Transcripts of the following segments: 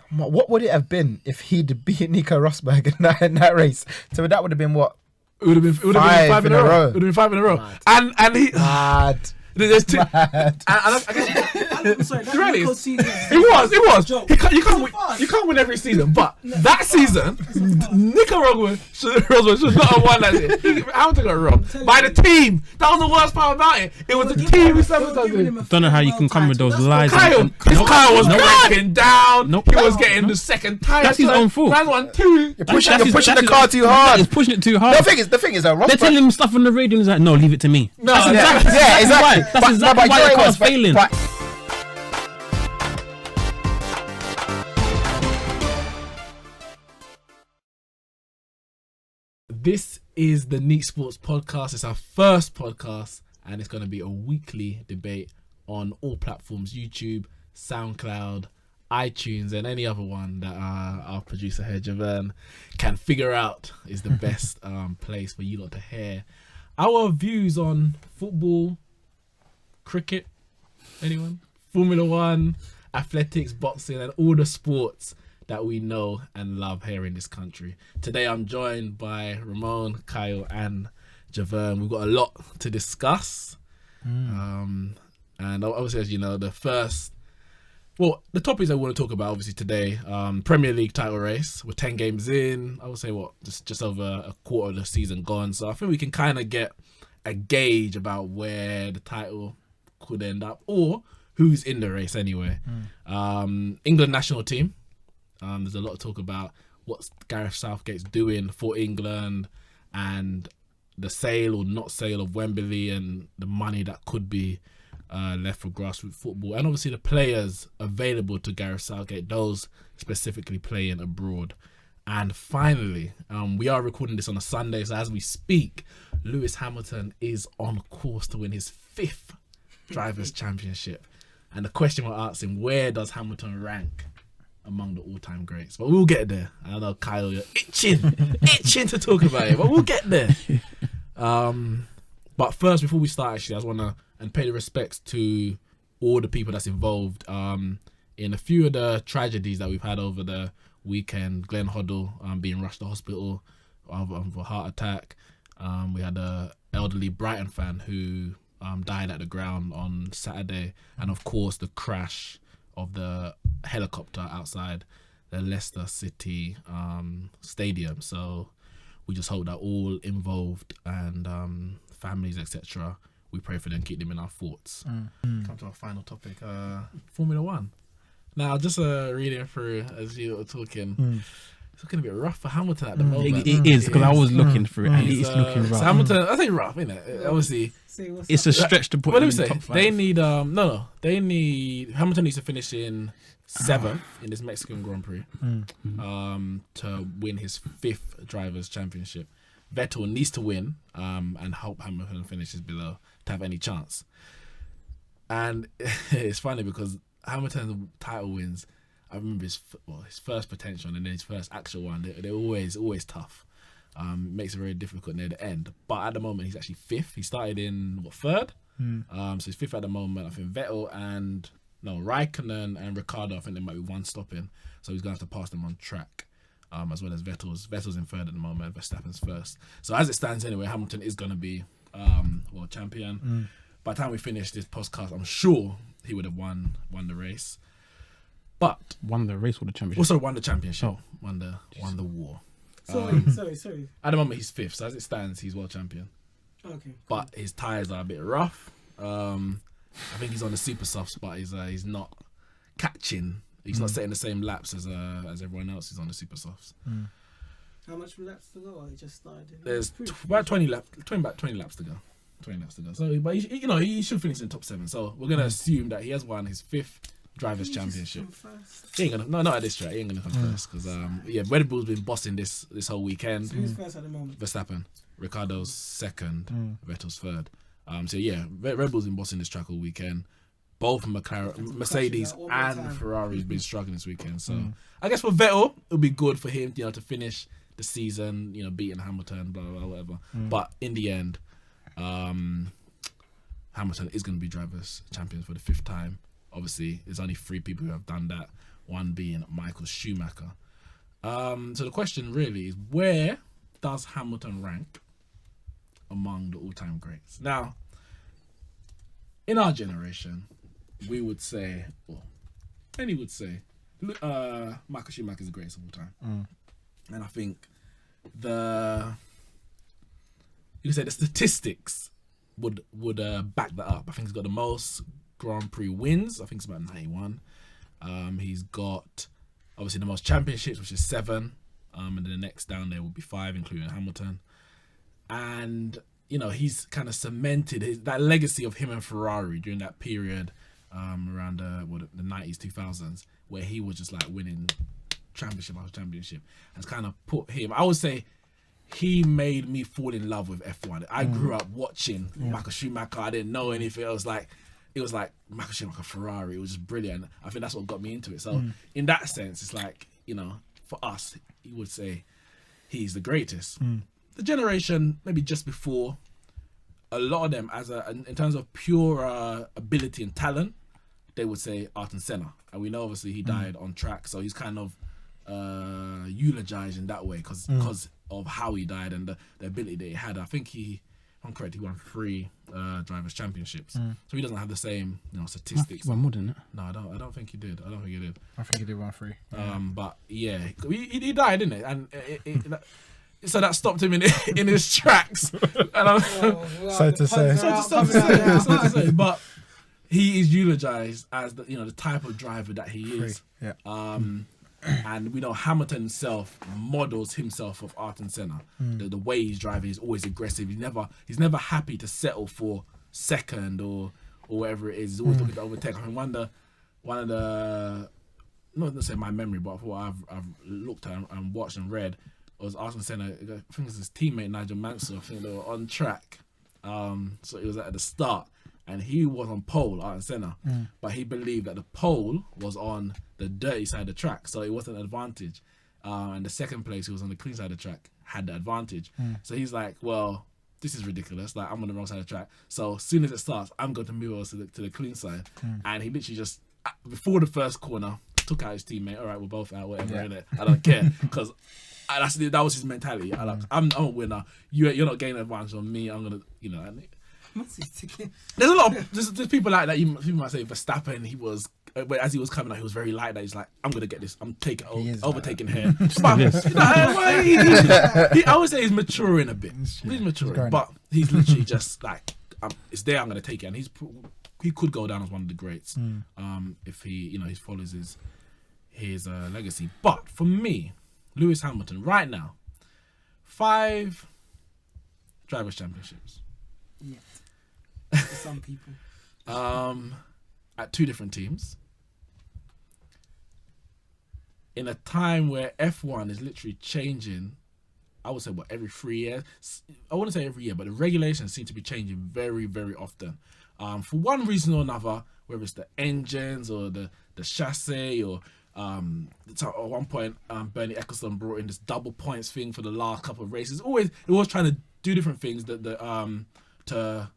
What would it have been if he'd beat Nico Rosberg in that race? So that would have been what? It would have been 5 in a row. It would have been 5 in a row. Mad. And he. Mad. There's two. Mad. I guess, Sorry, that really Nico is. season. It was. You can't win every season, but that season, Nico Rosberg should not have won that season. Hamilton got robbed by the team. That was the worst part about it. It was the team who sabotaged it. Don't know how you can come with those lies. Kyle was breaking down. He was getting the second tire. That's his own fault. Round 1, 2. You're pushing the car too hard. He's pushing it too hard. The thing is, Rosberg. They're telling him stuff on the radio and he's like, no, leave it to me. No, exactly. That's exactly why the car's failing. This is the Neeks Sports Podcast. It's our first podcast, and it's going to be a weekly debate on all platforms: YouTube, SoundCloud, iTunes, and any other one that our producer here, Javern, can figure out is the best place for you lot to hear our views on football, cricket, anyone, Formula One, athletics, boxing, and all the sports that we know and love here in this country. Today I'm joined by Ramon, Kyle, and Javern. We've got a lot to discuss. And obviously, as you know, the topics I want to talk about obviously today, Premier League title race. We're 10 games in. I would say just over a quarter of the season gone. So I think we can kind of get a gauge about where the title could end up or who's in the race anyway. England national team. There's a lot of talk about what Gareth Southgate's doing for England and the sale or not sale of Wembley and the money that could be left for grassroots football, and obviously the players available to Gareth Southgate, those specifically playing abroad. And finally, we are recording this on a Sunday, so as we speak, Lewis Hamilton is on course to win his 5th Drivers' Championship. And the question we're asking, where does Hamilton rank among the all-time greats? But we'll get there. I know, Kyle, you're itching to talk about it, but we'll get there. But first, before we start, actually, I just want to pay the respects to all the people that's involved in a few of the tragedies that we've had over the weekend. Glenn Hoddle being rushed to hospital of a heart attack. We had an elderly Brighton fan who died at the ground on Saturday. And of course, the crash of the helicopter outside the Leicester City stadium. So we just hope that all involved and families, etc., we pray for them, keep them in our thoughts. Come to our final topic, Formula One. Now, just reading through as you were talking, it's looking a bit rough for Hamilton at the moment. It is, because I was looking through it and it's looking rough. So Hamilton, I think rough, isn't it? Obviously, it's a stretch to put in the top 5. They need, Hamilton needs to finish in 7th in this Mexican Grand Prix to win his 5th Drivers' Championship. Vettel needs to win and hope Hamilton finishes below to have any chance. And it's funny because Hamilton's title wins, I remember his first potential and then his first actual one, they're always tough. Makes it very difficult near the end. But at the moment, he's actually 5th. He started in, 3rd? So he's 5th at the moment. I think Vettel and Raikkonen and Ricciardo, I think there might be one stopping. So he's going to have to pass them on track. As well as Vettel's in 3rd at the moment, Verstappen's 1st. So as it stands anyway, Hamilton is going to be world champion. By the time we finish this podcast, I'm sure he would have won the race. But won the race or the championship? Also won the championship. Won the war. Sorry. At the moment, he's 5th. So as it stands, he's world champion. Okay. But his tyres are a bit rough. I think he's on the super softs, but he's not catching. He's not setting the same laps as everyone else who's on the super softs. How much laps to go? Or it just started. There's about 20 laps to go. 20 laps to go. So, but he should finish in top 7. So we're gonna assume that he has won his 5th Drivers' Championship. He ain't gonna, not at this track. He ain't gonna come first because Red Bull's been bossing this whole weekend. So who's first at the moment? Verstappen, Ricciardo's 2nd, Vettel's 3rd. Red Bull's been bossing this track all weekend. Both Mercedes and Ferrari's been struggling this weekend. So I guess for Vettel, it'll be good for him, to finish the season, beating Hamilton, blah, blah, blah, whatever. But in the end, Hamilton is going to be drivers' champions for the 5th time. Obviously, there's only 3 people who have done that. one being Michael Schumacher. So the question really is, where does Hamilton rank among the all-time greats? Now, in our generation, we would say, or many would say, Michael Schumacher is the greatest of all time. And I think you could say the statistics would back that up. I think he's got the most Grand Prix wins. I think it's about 91. He's got obviously the most championships, which is 7. And then the next down there will be 5, including Hamilton. And he's kind of cemented that legacy of him and Ferrari during that period around the 90s, 2000s, where he was just like winning championship after championship. Has kind of put him, I would say, he made me fall in love with F1. I grew up watching Michael Schumacher. I didn't know anything. It was like Michael Schumacher, Ferrari. It was just brilliant. I think that's what got me into it. So in that sense, it's like, for us, he would say he's the greatest. The generation maybe just before, a lot of them, in terms of pure ability and talent, they would say Ayrton Senna. And we know obviously he died on track, so he's kind of eulogized in that way because of how he died and the ability that he had. I think if I'm correct, he won 3 drivers' championships, so he doesn't have the same statistics. Well, more than that. No, I don't think he did. I think he did 1 3. But yeah, he died, didn't it? And so that stopped him in his tracks. And So to say. But he is eulogized as the type of driver that he is. Yeah. And we know Hamilton himself models himself of Ayrton Senna. The way he's driving is always aggressive. He's never happy to settle for second or whatever it is. He's always looking to overtake. I mean, one of the not to say my memory, but what I've looked at and watched and read was Ayrton Senna. I think it was his teammate Nigel Mansell. I think they were on track. So it was at the start. And he was on pole, Ayrton Senna, but he believed that the pole was on the dirty side of the track, so it wasn't an advantage. And the second place, who was on the clean side of the track, had the advantage. So he's like, well, this is ridiculous. Like, I'm on the wrong side of the track. So as soon as it starts, I'm going to move over to the clean side. And he literally just, before the first corner, took out his teammate. All right, we're both out, whatever, innit? I don't care, because that was his mentality. I'm a winner. You're not gaining advantage on me. I'm going to, there's a lot of there's people like that. People might say Verstappen, he was as he was coming out, he was very light. That he's like, I'm gonna get this. I'm overtaking him. But I would say he's maturing a bit. He's maturing, but he's literally just like, it's there. I'm gonna take it, and he could go down as one of the greats if he follows his legacy. But for me, Lewis Hamilton right now, 5 drivers' championships. Yeah. For some people. At 2 different teams. In a time where F1 is literally changing, I would say every 3 years. I wouldn't say every year, but the regulations seem to be changing very, very often. For one reason or another, whether it's the engines or the chassis or at one point Bernie Ecclestone brought in this double points thing for the last couple of races. It was trying to do different things to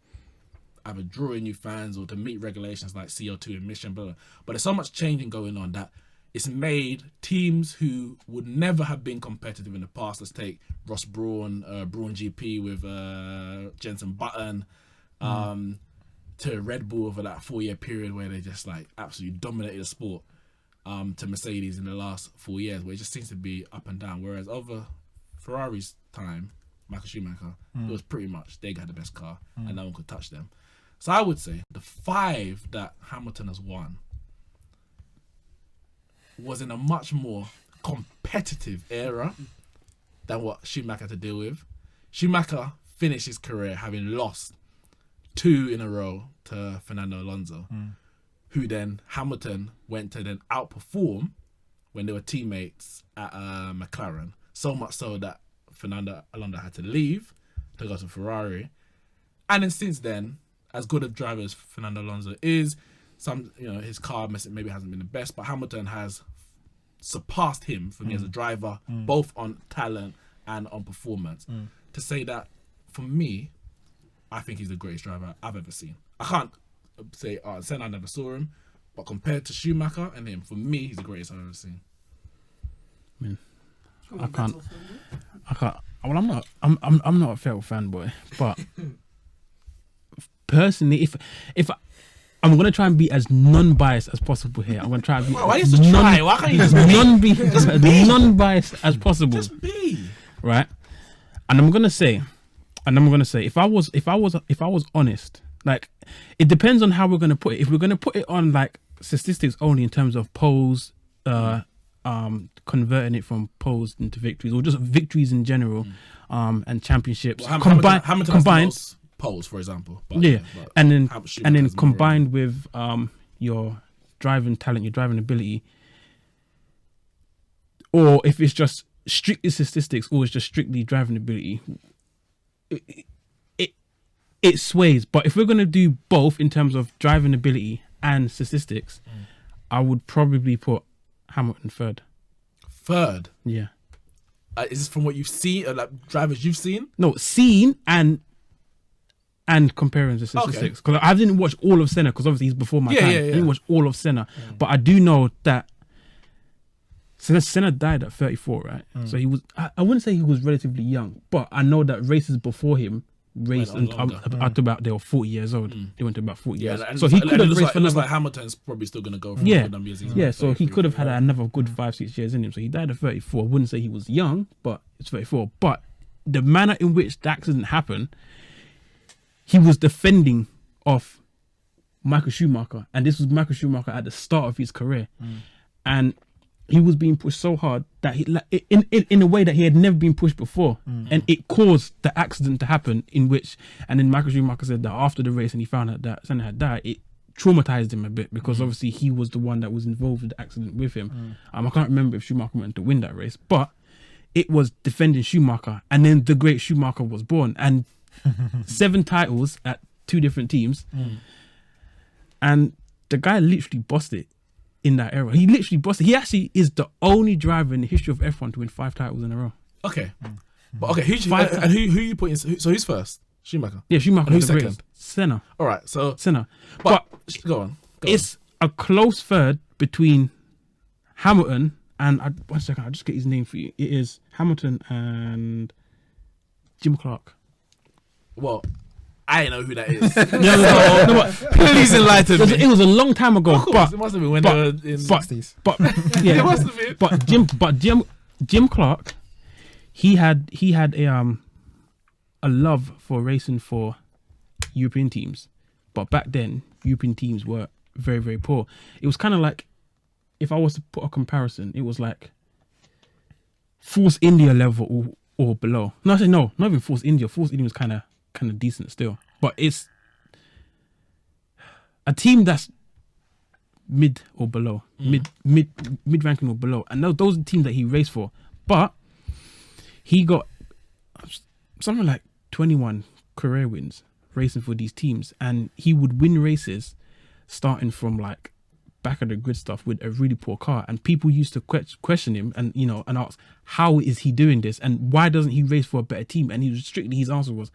either draw in new fans or to meet regulations like CO2 emission, blah, blah. But there's so much changing going on that it's made teams who would never have been competitive in the past. Let's take Ross Brawn, Brawn GP with Jenson Button, to Red Bull over that 4-year period where they just like absolutely dominated the sport, to Mercedes in the last 4 years where it just seems to be up and down. Whereas over Ferrari's time, Michael Schumacher, it was pretty much they had the best car and no one could touch them. So I would say the 5 that Hamilton has won was in a much more competitive era than what Schumacher had to deal with. Schumacher finished his career having lost 2 in a row to Fernando Alonso, who then Hamilton went to then outperform when they were teammates at McLaren. So much so that Fernando Alonso had to leave to go to Ferrari. And then since then, as good a driver as Fernando Alonso is, his car maybe hasn't been the best, but Hamilton has surpassed him for me as a driver, both on talent and on performance. To say that, for me, I think he's the greatest driver I've ever seen. I can't say Senna, I never saw him, But compared to Schumacher and him, for me, he's the greatest I've ever seen. I can't. Well, I'm not a Vettel fanboy, but personally, if I'm gonna try and be as non-biased as possible here, I'm gonna try and be why you have to try? Why can't you just non-biased as possible? Just be right. And I'm gonna say, if I was honest, like, it depends on how we're gonna put it. If we're gonna put it on like statistics only in terms of poles, converting it from poles into victories or just victories in general, and championships combined. Poles, for example. But and then combined with your driving talent, your driving ability, or if it's just strictly statistics or it's just strictly driving ability, it sways. But if we're gonna do both in terms of driving ability and statistics, I would probably put Hamilton third. Third? Yeah. Is this from what you've seen, like drivers you've seen? No, seen and comparing the statistics, because I didn't watch all of Senna, because obviously he's before my time. I didn't watch all of Senna, but I do know that Senna died at 34, right? So he was. I wouldn't say he was relatively young, but I know that races before him raced up to about, they were 40 years old. They went to about 40 years. And so he could have raced for another. Like Hamilton's probably still going to go for yeah, good years. Yeah. So he could have had another good 5-6 years in him. So he died at 34. I wouldn't say he was young, but it's 34. But the manner in which the accident happened, he was defending off Michael Schumacher, and this was Michael Schumacher at the start of his career, and he was being pushed so hard that he, in a way that he had never been pushed before, and it caused the accident to happen. In which, and then Michael Schumacher said that after the race, and he found out that Senna had died, it traumatized him a bit, because obviously he was the one that was involved with the accident with him. I can't remember if Schumacher went to win that race, but it was defending Schumacher, and then the great Schumacher was born, and 7 titles at 2 different teams, and the guy literally bossed it in that era. He literally bossed it. He actually is the only driver in the history of F1 to win 5 titles in a row. Okay, but okay, who you putting? So who's first? Schumacher. Yeah, Schumacher. Who's second? Senna. All right, so Senna. But go on. It's a close third between Hamilton and one second. I'll just get his name for you. It is Hamilton and Jim Clark. Well, I don't know who that is. No, please enlighten me. It was a long time ago, but it must have been when they were in 60s. But yeah, it must have been. But Jim Clark, he had a love for racing for European teams, but back then European teams were very, very poor. It was kind of like, if I was to put a comparison, it was like Force India level or below. No, I say no, not even Force India. Force India was kind of decent still, but it's a team that's mid or below, mid ranking or below, and those are the teams that he raced for. But he got something like 21 career wins racing for these teams, and he would win races starting from like back of the grid stuff with a really poor car, and people used to question him and and ask, how is he doing this, and why doesn't he race for a better team? And he was strictly, his answer was,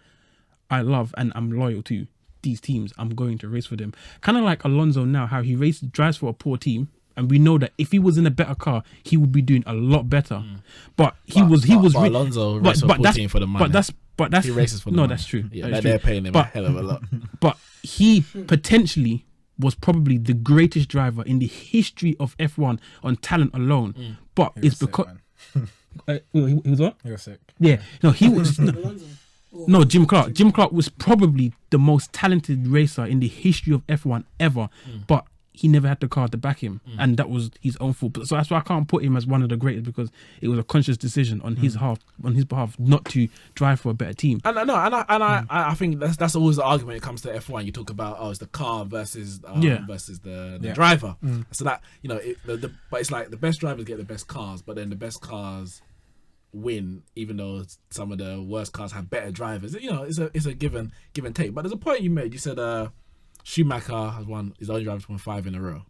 I love and I'm loyal to these teams. I'm going to race for them. Kind of like Alonso now, how he drives for a poor team, and we know that if he was in a better car, he would be doing a lot better. But Alonso races for a poor team for the money. But that's he races for the money. That's true. Yeah, they're paying him a hell of a lot. But he potentially was probably the greatest driver in the history of F1 on talent alone. But it's because he was what? He was sick. Yeah, no, he was. No, Jim Clark. Jim Clark was probably the most talented racer in the history of F1 ever, but he never had the car to back him, and that was his own fault. So that's why I can't put him as one of the greatest, because it was a conscious decision on his behalf, not to drive for a better team. I think that's always the argument when it comes to F1. You talk about it's the car versus the driver. So that but it's like the best drivers get the best cars, but then the best cars win, even though some of the worst cars have better drivers. It's a give and take. But there's a point you made. You said Schumacher is the only driver to win 5 in a row.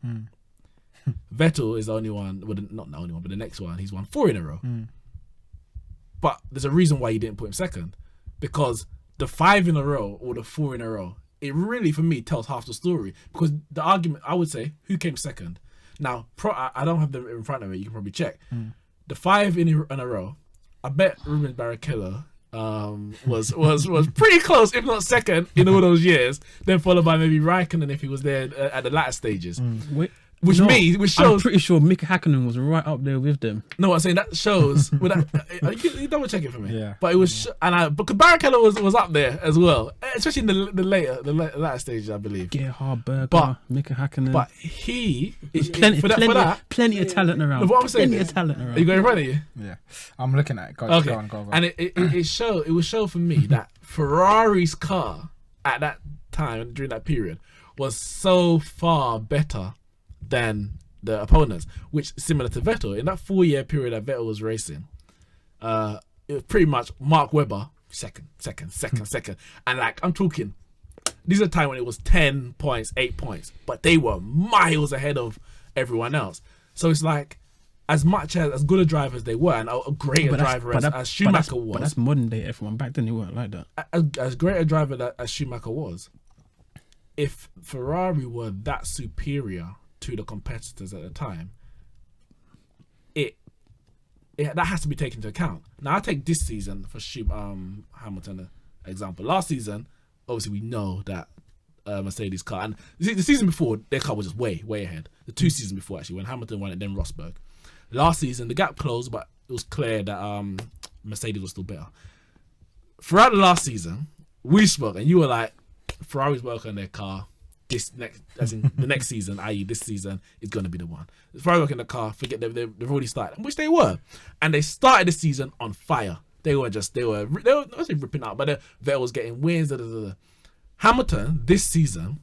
Vettel is the only one, not the only one, but the next one, he's won 4 in a row. But there's a reason why you didn't put him second, because the 5 in a row or the 4 in a row it really for me tells half the story, because the argument, I would say, who came second. Now, I don't have them in front of me. You can probably check. The 5 in a row. I bet Rubens Barrichello was pretty close, if not second, in all those years. Then followed by maybe Raikkonen if he was there at the latter stages. Which shows. I'm pretty sure Mika Hakkinen was right up there with them. No, I'm saying that shows. You double check it for me. Yeah. But it was, because Barrichello was up there as well, especially in the latter stages, I believe. Gerhard Berger, But- Mika Hakkinen. But he is plenty for that. of talent around. No, what I'm saying Plenty is- of talent around. Are you going in front of you? Yeah, I'm looking at it. Go Okay. on. And it would show for me that Ferrari's car at that time during that period was so far better than the opponents, which similar to Vettel in that 4-year period that Vettel was racing, it was pretty much Mark Webber second, and like I'm talking, these are time when it was 10 points, 8 points, but they were miles ahead of everyone else. So it's like, as much as good a driver as they were, and a greater driver as Schumacher was, but that's modern day F1. Back then, they weren't like that. as great a driver as Schumacher was, if Ferrari were that superior to the competitors at the time, that has to be taken into account. Now I take this season for Hamilton example. Last season, obviously we know that Mercedes car, and the season before their car was just way ahead. The 2 seasons before, actually, when Hamilton won it, then Rosberg. Last season the gap closed, but it was clear that Mercedes was still better. Throughout the last season, we spoke, and you were like, Ferrari's working on their car. The next season, i.e., this season, is going to be the one. Ferrari working the car. Forget they've already started, which they were, and they started the season on fire. They were not say ripping out, but Vettel was getting wins. Hamilton this season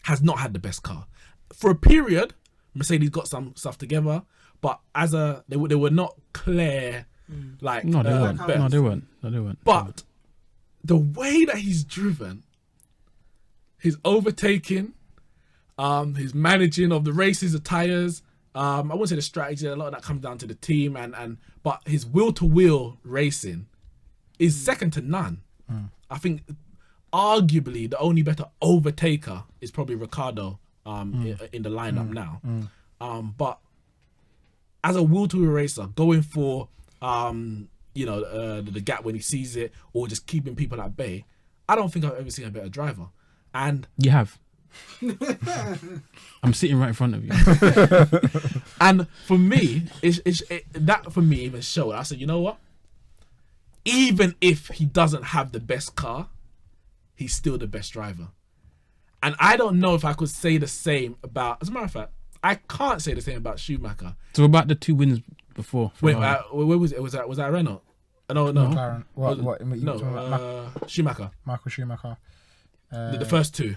has not had the best car for a period. Mercedes got some stuff together, but they were not clear. Like No, they weren't. best. No, they weren't. But the way that he's driven, his overtaking, his managing of the races, the tires, I wouldn't say the strategy, a lot of that comes down to the team, but his wheel-to-wheel racing is second to none. I think arguably the only better overtaker is probably Ricciardo in the lineup now. But as a wheel-to-wheel racer, going for the gap when he sees it, or just keeping people at bay, I don't think I've ever seen a better driver. And You have. I'm sitting right in front of you. and for me, that for me even showed. I said, you know what? Even if he doesn't have the best car, he's still the best driver. And I don't know if I could say the same about. As a matter of fact, I can't say the same about Schumacher. So about the 2 wins before. Wait, where was it? Was that Renault? No. McLaren. What? You No, talking about Schumacher. Michael Schumacher. The first 2.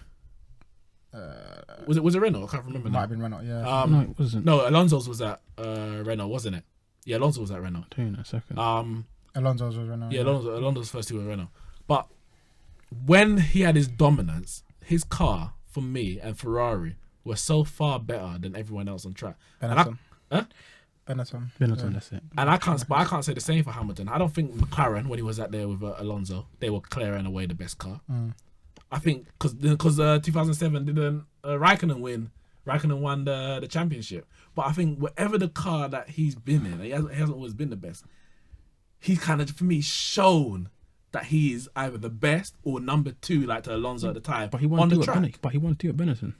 Was it Renault? I can't remember Might now. have been Renault. Yeah. No, it wasn't. No, Alonso's was at Renault, wasn't it? Yeah, Alonso was at Renault. Tell you in a second. Alonso's was Renault. Yeah, Alonso's first 2 were Renault. But when he had his dominance, his car, for me, and Ferrari were so far better than everyone else on track. Benetton. Huh? Benetton. Benetton, that's it. And I can't say the same for Hamilton. I don't think McLaren, when he was out there with Alonso, they were clearing away the best car. I think because 2007 didn't Raikkonen win. Raikkonen won the championship. But I think whatever the car that he's been in, he hasn't always been the best. He's kind of, for me, shown that he is either the best or number 2, like to Alonso at the time. But he on won the 2 at track. Benetton. But he won 2 at Benetton.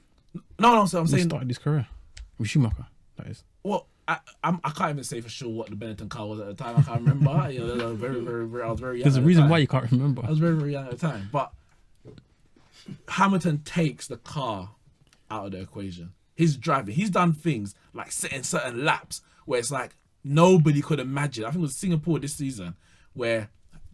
No, so I'm He saying. started his career with Schumacher. That is. Well, I can't even say for sure what the Benetton car was at the time. I can't remember. I was very, I was very young. There's a at the reason time. why you can't remember. I was very, very young at the time. But Hamilton takes the car out of the equation. His driving, he's done things like setting certain laps where it's like nobody could imagine. I think it was Singapore this season where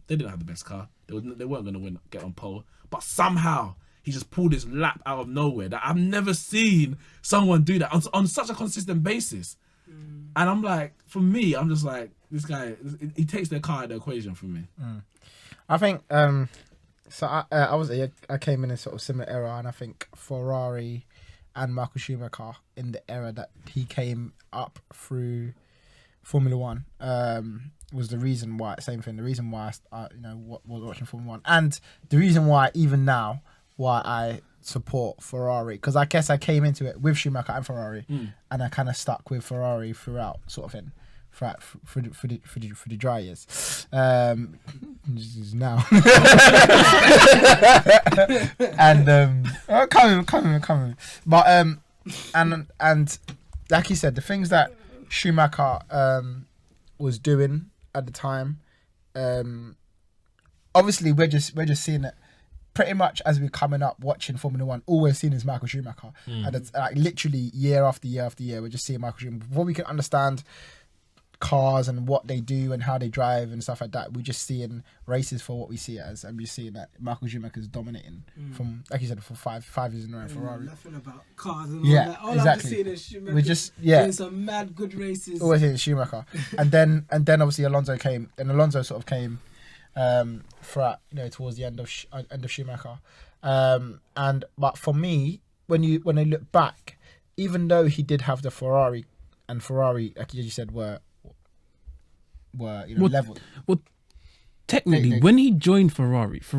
they didn't have the best car. They weren't going to get on pole. But somehow he just pulled this lap out of nowhere that I've never seen someone do that on such a consistent basis. And I'm like, for me, I'm just like, this guy, he takes their car out of the equation for me. I think so. I came in a sort of similar era, and I think Ferrari and Michael Schumacher in the era that he came up through Formula One was the reason why. Same thing. The reason why I was watching Formula One, and the reason why even now why I support Ferrari, because I guess I came into it with Schumacher and Ferrari, and I kind of stuck with Ferrari throughout, sort of thing, for the dry years. Now and coming, but and like you said, the things that Schumacher was doing at the time, obviously we're just seeing it pretty much as we're coming up watching Formula One. All we're seeing is Michael Schumacher, and it's like literally year after year after year we're just seeing Michael Schumacher. Before we can understand cars and what they do and how they drive and stuff like that, we're just seeing races for what we see it as, and we're seeing that Michael Schumacher is dominating from, like you said, for five years in a row. Ferrari. Nothing about cars and Yeah, all that. All exactly. I'm just seeing is Schumacher. We just doing some mad good races. always seeing Schumacher, and then obviously Alonso came, and Alonso sort of came throughout, towards the end of Schumacher, but for me, when I look back, even though he did have the Ferrari, and Ferrari, like you said, were level. Well, technically, when he joined Ferrari, I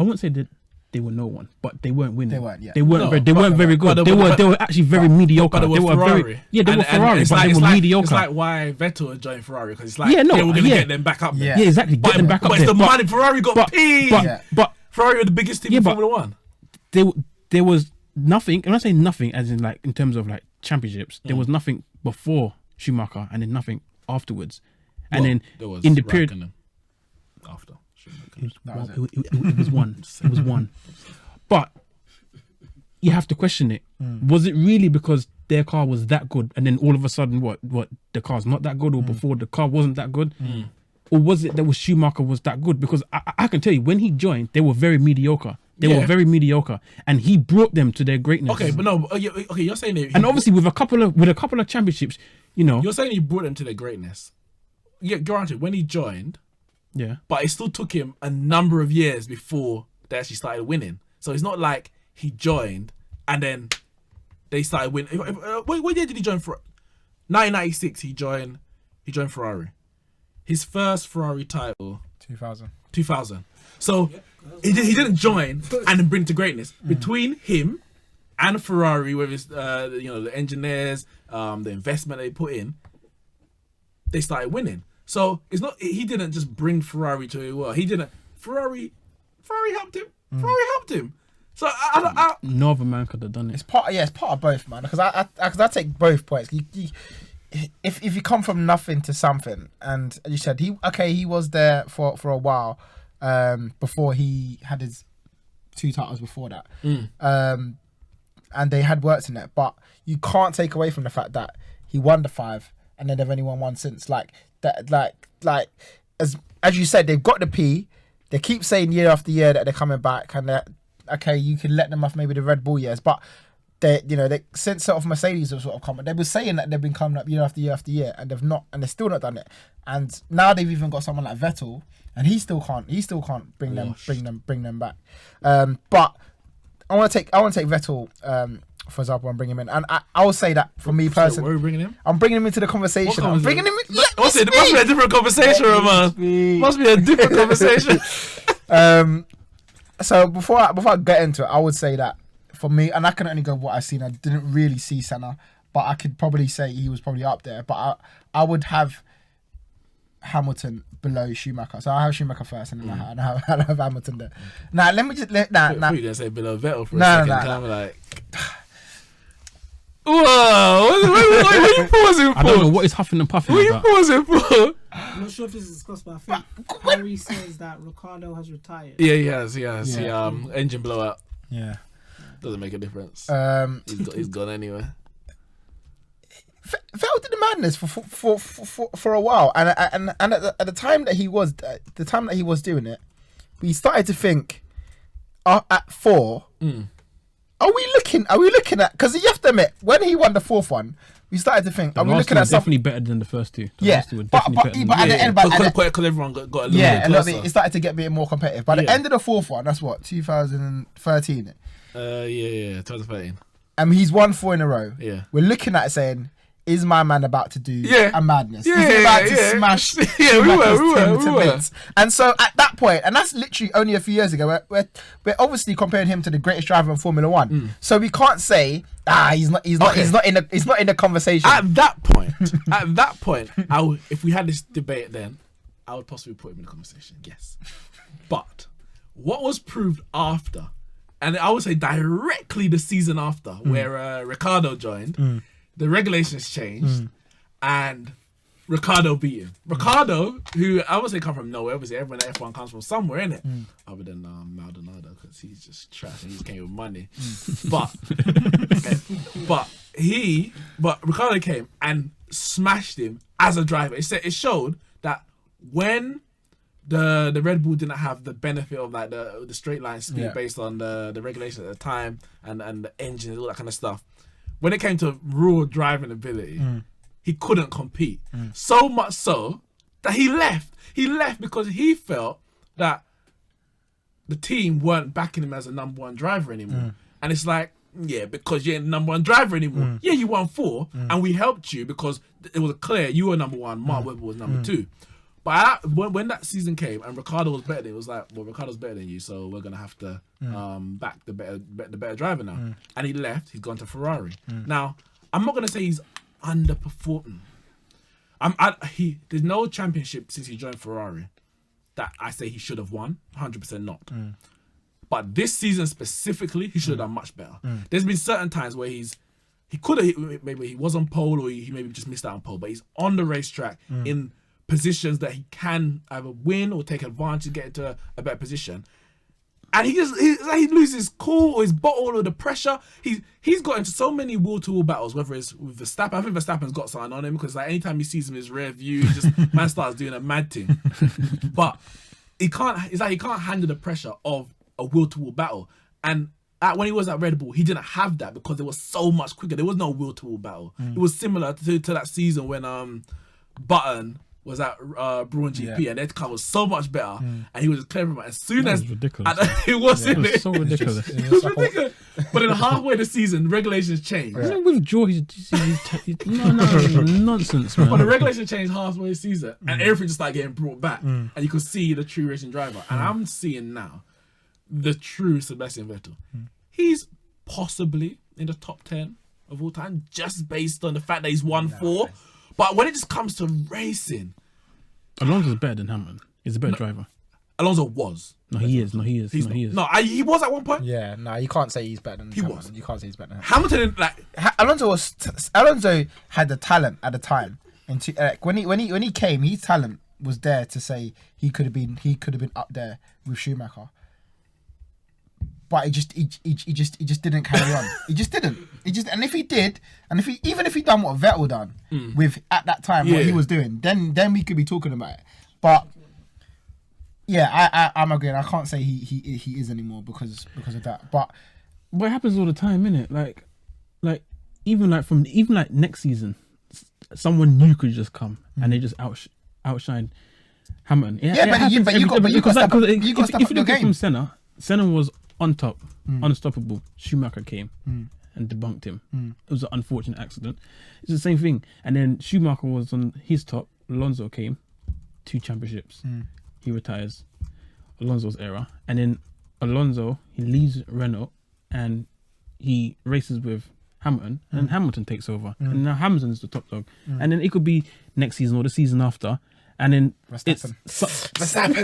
won't say that they were no one, but they weren't winning. They weren't, yeah. They weren't very good. They were actually very mediocre. But they were Ferrari. They were Ferrari, it's but like, they were mediocre. It's like why Vettel joined Ferrari, because it's like, we're going to get them back up there. Yeah, exactly. Get them back up but there. But it's the money. Ferrari got paid. But Ferrari were the biggest team in Formula One. There was nothing. I'm not saying nothing as in like in terms of like championships. There was nothing before Schumacher and then nothing afterwards. And then there was in the period after Schumacher. it was one. It was one. But you have to question it. Was it really because their car was that good, and then all of a sudden, what the car's not that good, or before the car wasn't that good, or was it that Schumacher was that good? Because I can tell you, when he joined, they were very mediocre. They were very mediocre, and he brought them to their greatness. Okay, but no, okay, you're saying that, and obviously with a couple of championships, you're saying he brought them to their greatness. Yeah, granted, when he joined, but it still took him a number of years before they actually started winning. So it's not like he joined and then they started winning. What year did he join for? 1996. He joined Ferrari. His first Ferrari title. 2000. So he didn't join and then bring to greatness. Between him and Ferrari, with his the engineers, the investment they put in, they started winning. So it's not, he didn't just bring Ferrari to where he didn't. Ferrari helped him. Ferrari helped him. So no other man could have done it. It's part of both, man. Because I take both points. If you come from nothing to something, and as you said, he was there for a while, before he had his 2 titles before that, and they had worked in it. But you can't take away from the fact that he won the 5, and then they've only won 1 since. Like that, like as you said, they've got the P. They keep saying year after year that they're coming back, and that you can let them off maybe the Red Bull years, but they since sort of Mercedes have sort of come, they were saying that they've been coming up year after year after year, and they're still not done it. And now they've even got someone like Vettel, and he still can't bring them back. But I want to take Vettel for example, and bring him in, and I will say that for me personally, where are we bringing him? I'm bringing him into the conversation. I'm bringing him in. It must be a different conversation, man. Must be a different conversation. So before I get into it, I would say that for me, and I can only go what I've seen. I didn't really see Senna, but I could probably say he was probably up there. But I would have Hamilton below Schumacher. So I have Schumacher first, and then I have Hamilton there. Now let me just You're gonna say below Vettel for a second time, like. Whoa! What are you pausing for? I don't know what is huffing and puffing. What are you pausing for? I'm not sure if this is discussed, but I think Harry says that Ricardo has retired. Yeah, he has. Yeah. Engine blowout. Yeah. Doesn't make a difference. He's gone anyway. Vettel did the madness for a while, and at the time that he was doing it, we started to think at 4. Are we looking at, because you have to admit, when he won the 4th one, we started to think, are we looking at something definitely better than the first 2? But at the end, because everyone got a little bit closer. It started to get a bit more competitive. By the end of the 4th one, that's what, 2013. 2013. And he's won 4 in a row. Yeah. We're looking at it saying, is my man about to do a madness? Yeah, is he about to smash? Yeah, we were. Bits? And so at that point, and that's literally only a few years ago, we're obviously comparing him to the greatest driver in Formula One. So we can't say he's not in the conversation. At that point, if we had this debate then, I would possibly put him in the conversation. Yes, but what was proved after, and I would say directly the season after, where Ricciardo joined, the regulations changed, and Ricciardo beat him. Ricciardo, who I would say come from nowhere, obviously everyone at F1 comes from somewhere, innit? Other than Maldonado, because he's just trash and he just came with money. But Ricciardo came and smashed him as a driver. It showed that when the Red Bull didn't have the benefit of like the straight line speed based on the regulations at the time and the engine and all that kind of stuff, when it came to raw driving ability, he couldn't compete. So much so that he left. He left because he felt that the team weren't backing him as a number one driver anymore. And it's like, yeah, because you ain't the number one driver anymore. Yeah, you won 4 and we helped you because it was clear you were number 1, Mark Webber was number 2. But when that season came and Ricciardo was better, it was like, well, Ricciardo's better than you, so we're gonna have to back the better driver now. And he left. He's gone to Ferrari. Now, I'm not gonna say he's underperforming. There's no championship since he joined Ferrari that I say he should have won. 100% not. But this season specifically, he should have done much better. There's been certain times where he could have, maybe he was on pole or he maybe just missed out on pole, but he's on the racetrack in positions that he can either win or take advantage and get into a better position. And he loses his cool or his bottle or the pressure. He's got into so many wall-to-wall battles, whether it's with Verstappen. I think Verstappen's got something on him because like anytime he sees him in his rear view, man starts doing a mad thing. But he can't handle the pressure of a wheel-to-wheel battle. And when he was at Red Bull, he didn't have that because it was so much quicker. There was no wheel-to-wheel battle. It was similar to that season when Button was at Braun GP and their car was so much better and he was clever. But as soon as ridiculous. It was So ridiculous. It was ridiculous. But then halfway the season, regulations changed. Isn't it with George? Nonsense, man. But the regulations changed halfway the season and everything just started getting brought back and you could see the true racing driver. And I'm seeing now the true Sebastian Vettel. He's possibly in the top 10 of all time just based on the fact that he's won 4. But when it just comes to racing, Alonso's better than Hamilton. He's a better driver. Alonso was. No, he is. He is. He was at one point. Yeah, no, you can't say he's better than Hamilton. Was. You can't say he's better than Hamilton. Alonso had the talent at the time, and when he came, his talent was there to say he could have been up there with Schumacher. But he just didn't carry on. He just didn't. And if he did, and even if he done what Vettel done with at that time what he was doing, then we could be talking about it. But yeah, I'm agreeing. I can't say he is anymore because of that. But it happens all the time, innit? Like even next season, someone new could just come and they just outshine Hamilton. But you got to step up if you look at your game. From Senna was on top, unstoppable. Schumacher came and debunked him. It was an unfortunate accident. It's the same thing. And then Schumacher was on his top. Alonso came, 2 championships. He retires. Alonso's era. And then Alonso, he leaves Renault and he races with Hamilton. And Hamilton takes over. And now Hamilton's the top dog. And then it could be next season or the season after. And then Verstappen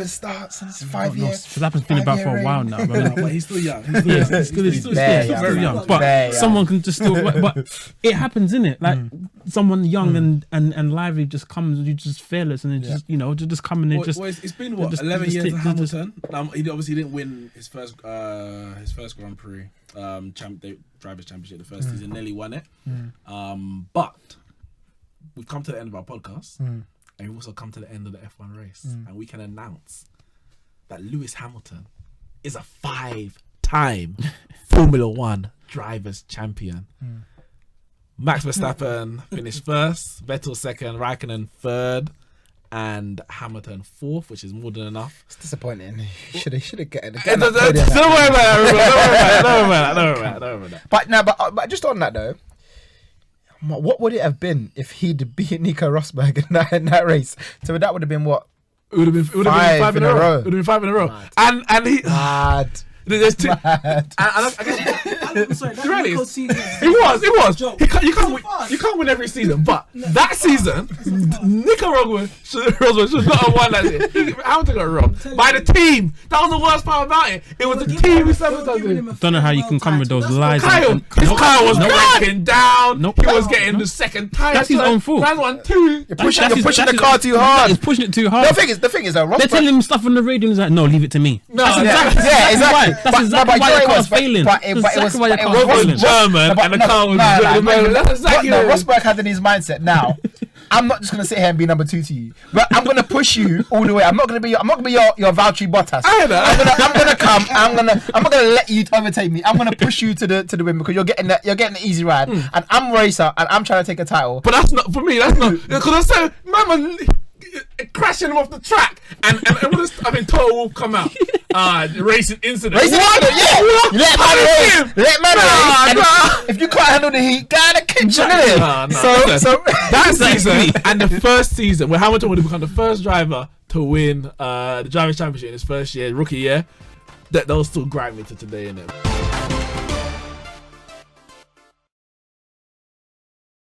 starts and it's 5 years. Verstappen's been about for a while now. But he's still young. He's still very young. But someone can just still. But it happens, innit? Like someone young and lively just comes and you just fearless and it just come and it's been 11 years of Hamilton. He obviously didn't win his first Grand Prix drivers' championship the first season. Nearly won it. But we've come to the end of our podcast. And we've also come to the end of the F1 race. And we can announce that Lewis Hamilton is a 5-time Formula One drivers' champion. Max Verstappen finished first, Vettel second, Raikkonen third, and Hamilton fourth, which is more than enough. It's disappointing. Should have gotten Don't worry about that. But just on that though, What would it have been if he'd beat Nico Rosberg in that race? So that would have been what? It would have been 5 in a row. It would have been 5 in a row. Mad. And he. Mad. There's two. Mad. I'm sorry, that Really? Nico season. It was. Joke. You can't So win. fast. You can't win every season, but that season, Nico Rosberg should not have won that year. Hamilton got wrong by the team. That was the worst part about it. It was the team who sabotaged it. Don't know how you can come with those lies. Kyle, Kyle was breaking down. He was getting the second tire. That's his own fault. Man won 2. You're pushing the car too hard. He's pushing it too hard. The thing is, They're telling him stuff on the radio and he's like, no, leave it to me. No, exactly. That's exactly why the car's failing. Exactly why the car's failing. German and the car was That's exactly no, what Rosberg had in his mindset now. I'm not just gonna sit here and be number 2 to you, but I'm gonna push you all the way. I'm not gonna be your Valtteri Bottas. I'm gonna come. I'm not gonna let you overtake me. I'm gonna push you to the win because you're getting the easy ride, and I'm racer and I'm trying to take a title. But that's not for me. That's not because I said, man, crashing him off the track, and Total Wolf come out. Racing incident. Racing incident, yeah. You let man race. And if you can't handle the heat, go in the kitchen, innit? So that season and the first season where Hamilton would have become the first driver to win the Drivers' Championship in his first year, rookie year, that they'll still grind me to today, innit?